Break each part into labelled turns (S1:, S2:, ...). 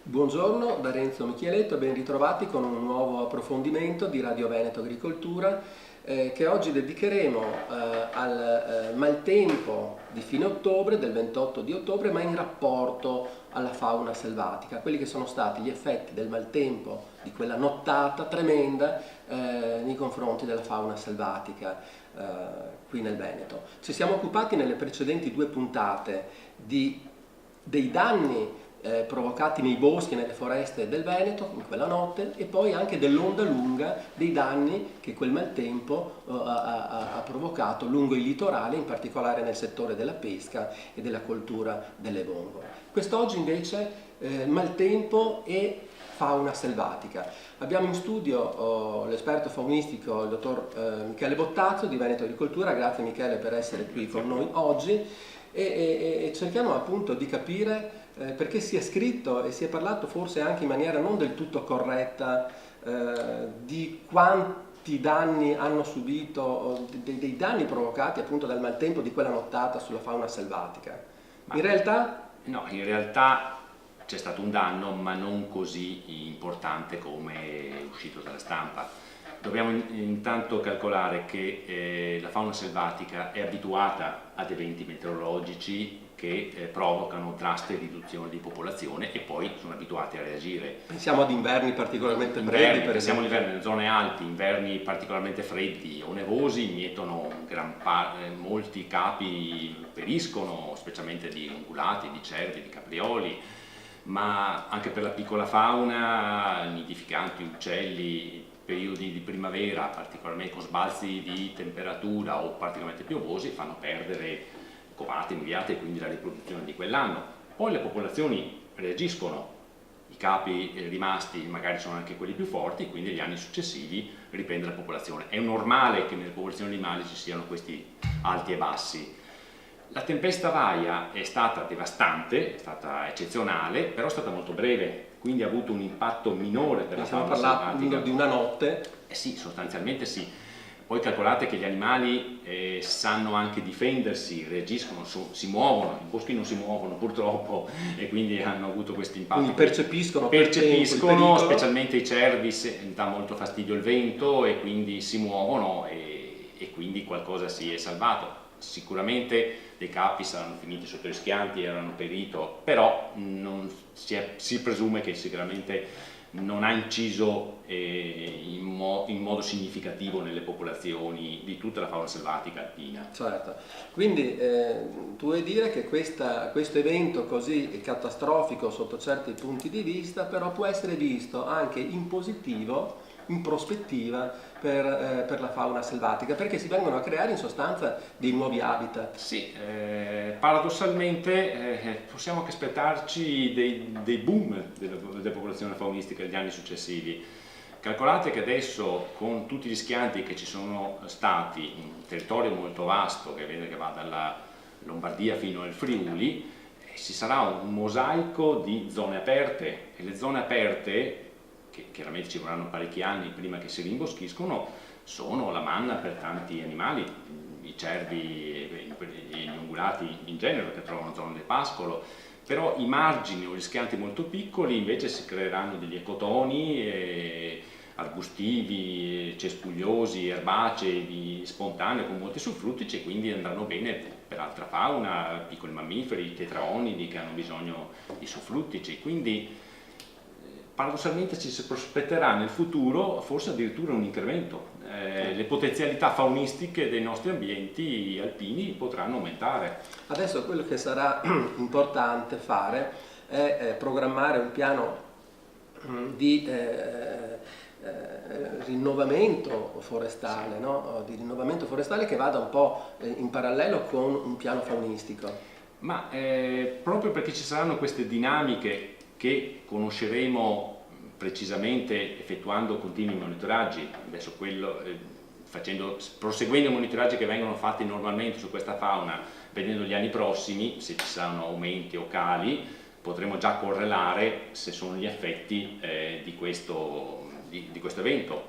S1: Buongiorno da Renzo Micheletto, ben ritrovati con un nuovo approfondimento di Radio Veneto Agricoltura che oggi dedicheremo al maltempo di fine ottobre, del 28 di ottobre, ma in rapporto alla fauna selvatica, quelli che sono stati gli effetti del maltempo, di quella nottata tremenda nei confronti della fauna selvatica qui nel Veneto. Ci siamo occupati nelle precedenti due puntate dei danni provocati nei boschi e nelle foreste del Veneto in quella notte e poi anche dell'onda lunga dei danni che quel maltempo ha provocato lungo il litorale, in particolare nel settore della pesca e della coltura delle vongole. Quest'oggi invece maltempo e fauna selvatica. Abbiamo in studio l'esperto faunistico, il dottor Michele Bottazzo di Veneto Agricoltura. Grazie Michele per essere qui con noi oggi e cerchiamo appunto di capire perché si è scritto e si è parlato forse anche in maniera non del tutto corretta di quanti danni hanno subito, dei danni provocati appunto dal maltempo di quella nottata sulla fauna selvatica. In realtà?
S2: No, in realtà c'è stato un danno, ma non così importante come è uscito dalla stampa. Dobbiamo intanto calcolare che la fauna selvatica è abituata ad eventi meteorologici che provocano drastiche riduzioni di popolazione e poi sono abituati a reagire.
S1: Pensiamo ad inverni particolarmente freddi, per
S2: pensiamo
S1: esempio.
S2: all'inverno, nelle zone alte, inverni particolarmente freddi o nevosi, mietono molti capi, periscono, specialmente di ungulati, di cervi, di caprioli, ma anche per la piccola fauna, nidificanti, uccelli, periodi di primavera, particolarmente con sbalzi di temperatura o particolarmente piovosi, fanno perdere covate, nidiate e quindi la riproduzione di quell'anno. Poi le popolazioni reagiscono, i capi rimasti magari sono anche quelli più forti, quindi negli anni successivi riprende la popolazione. È normale che nelle popolazioni animali ci siano questi alti e bassi. La tempesta Vaia è stata devastante, è stata eccezionale, però è stata molto breve, quindi ha avuto un impatto minore per la fauna selvatica.
S1: Stiamo parlando di una notte?
S2: Sì, sostanzialmente sì. Poi calcolate che gli animali sanno anche difendersi, reagiscono, si muovono, i boschi non si muovono purtroppo e quindi hanno avuto questo impatto.
S1: Quindi percepiscono,
S2: specialmente i cervi, dà molto fastidio il vento e quindi si muovono e quindi qualcosa si è salvato. Sicuramente dei capi saranno finiti sotto gli schianti, erano perito, però si presume che sicuramente non ha inciso in modo significativo nelle popolazioni di tutta la fauna selvatica alpina.
S1: Certo, quindi tu vuoi dire che questo evento così catastrofico sotto certi punti di vista però può essere visto anche in positivo, in prospettiva per la fauna selvatica, perché si vengono a creare in sostanza dei nuovi habitat.
S2: Sì, paradossalmente possiamo anche aspettarci dei boom della popolazione faunistica negli anni successivi. Calcolate che adesso con tutti gli schianti che ci sono stati in un territorio molto vasto che va dalla Lombardia fino al Friuli, ci sarà un mosaico di zone aperte e le zone aperte, che chiaramente ci vorranno parecchi anni prima che si rimboschiscono, sono la manna per tanti animali, i cervi e gli ungulati in genere che trovano zone del pascolo, però i margini o gli schianti molto piccoli invece si creeranno degli ecotoni arbustivi, cespugliosi, erbacei, spontanei con molti suffruttici e quindi andranno bene per altra fauna, piccoli mammiferi, tetraonidi che hanno bisogno di suffruttici, quindi paradossalmente ci si prospetterà nel futuro forse addirittura un incremento. Le potenzialità faunistiche dei nostri ambienti alpini potranno aumentare.
S1: Adesso quello che sarà importante fare è programmare un piano di rinnovamento forestale, no? Di rinnovamento forestale che vada un po' in parallelo con un piano faunistico.
S2: Ma proprio perché ci saranno queste dinamiche che conosceremo precisamente effettuando continui monitoraggi, adesso proseguendo i monitoraggi che vengono fatti normalmente su questa fauna, vedendo gli anni prossimi, se ci saranno aumenti o cali, potremo già correlare se sono gli effetti di questo evento.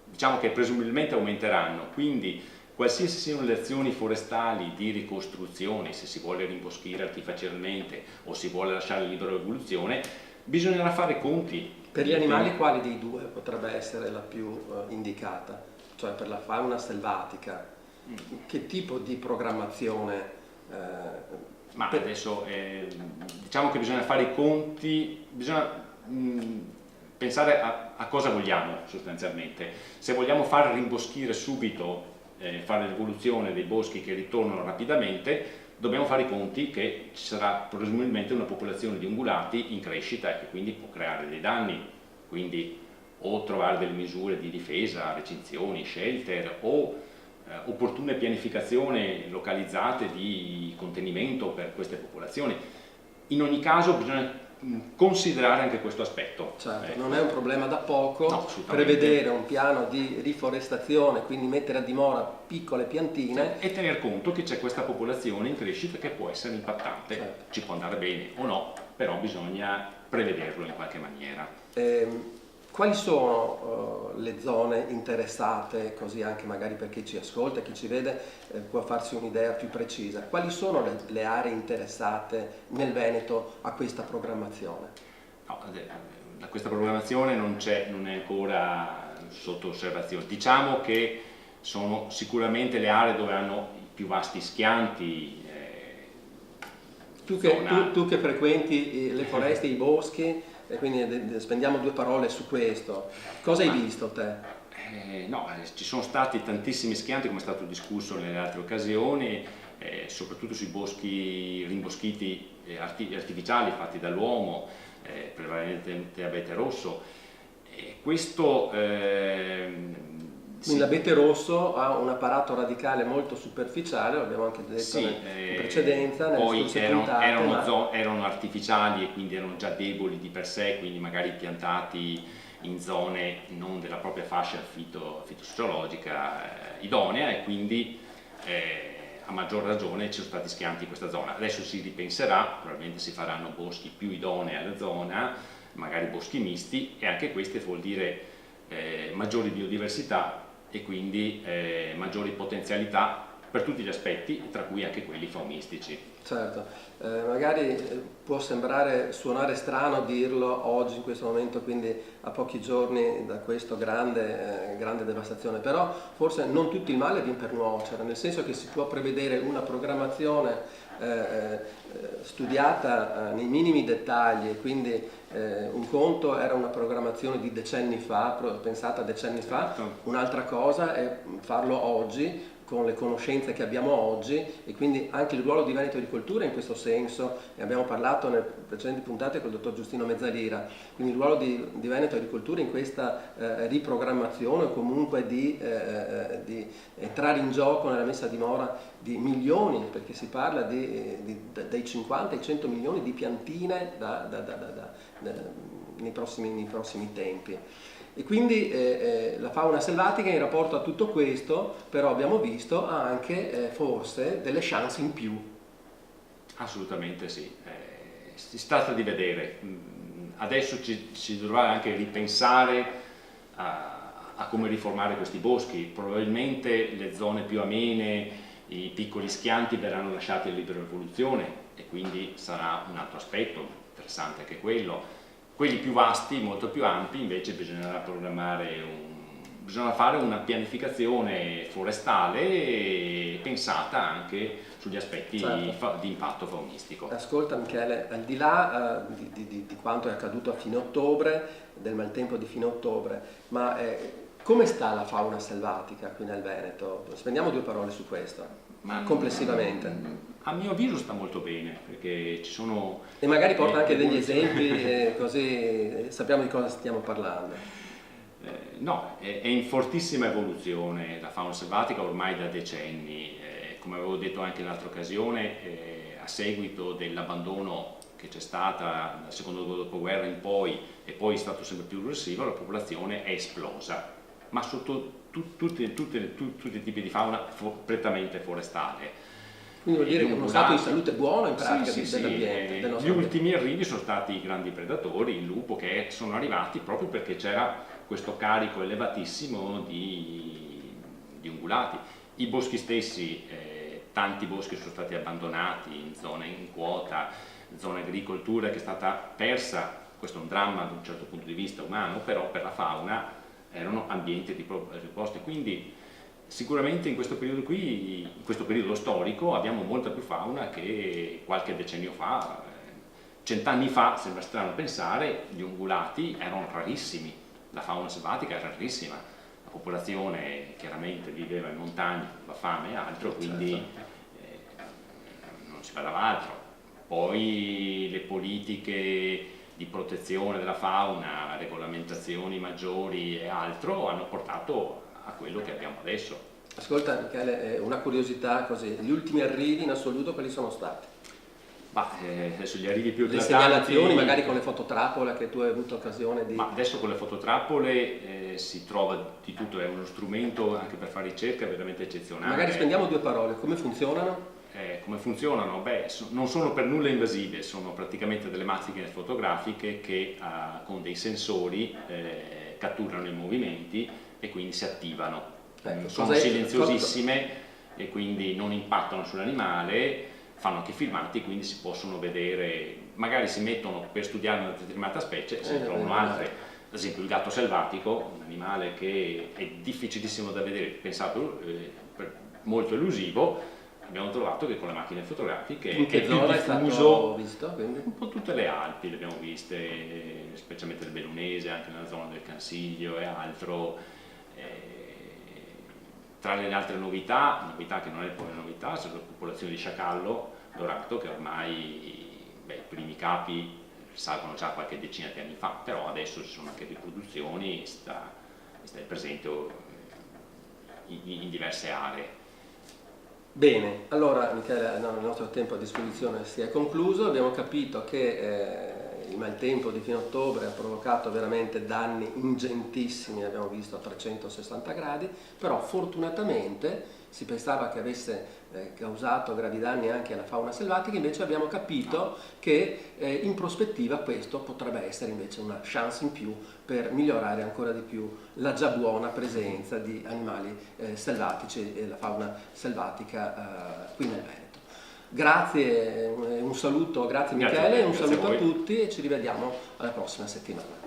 S2: Diciamo che presumibilmente aumenteranno, quindi qualsiasi siano le azioni forestali di ricostruzione, se si vuole rimboschire artificialmente o si vuole lasciare libera evoluzione, Bisognerà fare conti.
S1: Per gli animali quali dei due potrebbe essere la più indicata? Cioè per la fauna selvatica, che tipo di programmazione?
S2: Ma adesso diciamo che bisogna fare i conti, bisogna pensare a cosa vogliamo sostanzialmente. Se vogliamo far rimboschire subito, fare l'evoluzione dei boschi che ritornano rapidamente, dobbiamo fare i conti che ci sarà presumibilmente una popolazione di ungulati in crescita e che quindi può creare dei danni, quindi o trovare delle misure di difesa, recinzioni, shelter o opportune pianificazioni localizzate di contenimento per queste popolazioni. In ogni caso bisogna considerare anche questo aspetto.
S1: Certo, non è un problema da poco,
S2: no,
S1: prevedere un piano di riforestazione, quindi mettere a dimora piccole piantine
S2: e tener conto che c'è questa popolazione in crescita che può essere impattante,
S1: certo.
S2: Ci può andare bene o no, però bisogna prevederlo in qualche maniera.
S1: Quali sono le zone interessate, così anche magari per chi ci ascolta, chi ci vede può farsi un'idea più precisa? Quali sono le aree interessate nel Veneto a questa programmazione?
S2: No, questa programmazione non è ancora sotto osservazione. Diciamo che sono sicuramente le aree dove hanno i più vasti schianti.
S1: Tu che frequenti le foreste, i boschi, e quindi spendiamo due parole su questo. Cosa hai visto te?
S2: Ci sono stati tantissimi schianti, come è stato discusso nelle altre occasioni, soprattutto sui boschi rimboschiti artificiali fatti dall'uomo, prevalentemente abete rosso.
S1: Quindi l'abete rosso ha un apparato radicale molto superficiale, l'abbiamo anche detto in precedenza.
S2: Poi erano artificiali e quindi erano già deboli di per sé, quindi magari piantati in zone non della propria fascia fitosociologica idonea e quindi a maggior ragione ci sono stati schianti in questa zona. Adesso si ripenserà, probabilmente si faranno boschi più idonei alla zona, magari boschi misti, e anche questo vuol dire maggiori biodiversità e quindi maggiori potenzialità per tutti gli aspetti, tra cui anche quelli faunistici.
S1: Certo, magari può suonare strano dirlo oggi in questo momento, quindi a pochi giorni da questa grande devastazione, però forse non tutto il male viene per nuocere, nel senso che si può prevedere una programmazione studiata nei minimi dettagli, e quindi un conto era una programmazione di decenni fa, pensata decenni fa, un'altra cosa è farlo oggi con le conoscenze che abbiamo oggi, e quindi anche il ruolo di Veneto Agricoltura in questo senso, ne abbiamo parlato nelle precedenti puntate col dottor Giustino Mezzalira, quindi il ruolo di Veneto Agricoltura in questa riprogrammazione o comunque di entrare in gioco nella messa a dimora di milioni, perché si parla dai 50 ai 100 milioni di piantine nei prossimi tempi. E quindi la fauna selvatica in rapporto a tutto questo, però abbiamo visto, ha anche forse delle chance in più.
S2: Assolutamente sì, si tratta di vedere. Adesso ci dovrà anche ripensare a come riformare questi boschi. Probabilmente le zone più amene, i piccoli schianti verranno lasciati a libera evoluzione e quindi sarà un altro aspetto interessante anche quello. Quelli più vasti, molto più ampi, invece bisogna fare una pianificazione forestale pensata anche sugli aspetti di impatto faunistico.
S1: Ascolta Michele, al di là di quanto è accaduto a fine ottobre, del maltempo di fine ottobre, ma come sta la fauna selvatica qui nel Veneto? Spendiamo due parole su questo, complessivamente.
S2: A mio avviso sta molto bene, perché ci sono...
S1: E magari porta anche degli esempi, così sappiamo di cosa stiamo parlando.
S2: No, è in fortissima evoluzione la fauna selvatica ormai da decenni. Come avevo detto anche in un'altra occasione, a seguito dell'abbandono che c'è stata dal secondo dopoguerra in poi, e poi è stato sempre più aggressivo, la popolazione è esplosa, ma sotto tutti i tipi di fauna prettamente forestale.
S1: Quindi vuol dire che uno stato di salute buono in pratica dell'ambiente.
S2: Gli ultimi arrivi sono stati i grandi predatori, il lupo, che sono arrivati proprio perché c'era questo carico elevatissimo di ungulati. I boschi stessi, tanti boschi sono stati abbandonati in zone in quota, zona agricoltura che è stata persa questo è un dramma da un certo punto di vista umano, però per la fauna erano ambienti riposti, quindi sicuramente in questo periodo qui, in questo periodo storico, abbiamo molta più fauna che qualche decennio fa. 100 anni fa, sembra strano pensare, gli ungulati erano rarissimi, la fauna selvatica era rarissima, la popolazione chiaramente viveva in montagna, la fame e altro, quindi non si parlava altro. Poi le politiche di protezione della fauna, regolamentazioni maggiori e altro hanno portato a quello che abbiamo adesso.
S1: Ascolta Michele, una curiosità così, gli ultimi arrivi in assoluto quali sono stati?
S2: Adesso gli arrivi più
S1: eclatanti. Le segnalazioni magari con le fototrappole che tu hai avuto occasione di...
S2: Adesso con le fototrappole si trova di tutto, è uno strumento anche per fare ricerca veramente eccezionale.
S1: Magari spendiamo 2 parole, come funzionano?
S2: Come funzionano? Non sono per nulla invasive, sono praticamente delle macchine fotografiche che con dei sensori catturano i movimenti e quindi si attivano. Sono silenziosissime e quindi non impattano sull'animale, fanno anche filmati, quindi si possono vedere, magari si mettono per studiare una determinata specie, se ne trovano altre. Ad esempio il gatto selvatico, un animale che è difficilissimo da vedere, pensato molto elusivo. Abbiamo trovato che con le macchine fotografiche
S1: in che zona è stato visto? Quindi?
S2: Un po' tutte le Alpi le abbiamo viste, specialmente il Bellunese, anche nella zona del Cansiglio e altro. Tra le altre novità che non è poi una novità, sono la popolazione di sciacallo dorato, che ormai i primi capi salgono già qualche decina di anni fa, però adesso ci sono anche riproduzioni, sta presente in diverse aree.
S1: Bene, allora Michele, il nostro tempo a disposizione si è concluso, abbiamo capito che il maltempo di fine ottobre ha provocato veramente danni ingentissimi, abbiamo visto a 360 gradi, però fortunatamente si pensava che avesse causato gravi danni anche alla fauna selvatica, invece abbiamo capito che in prospettiva questo potrebbe essere invece una chance in più per migliorare ancora di più la già buona presenza di animali selvatici e la fauna selvatica qui nel Veneto. Grazie, un saluto, grazie Michele, un saluto a tutti e ci rivediamo alla prossima settimana.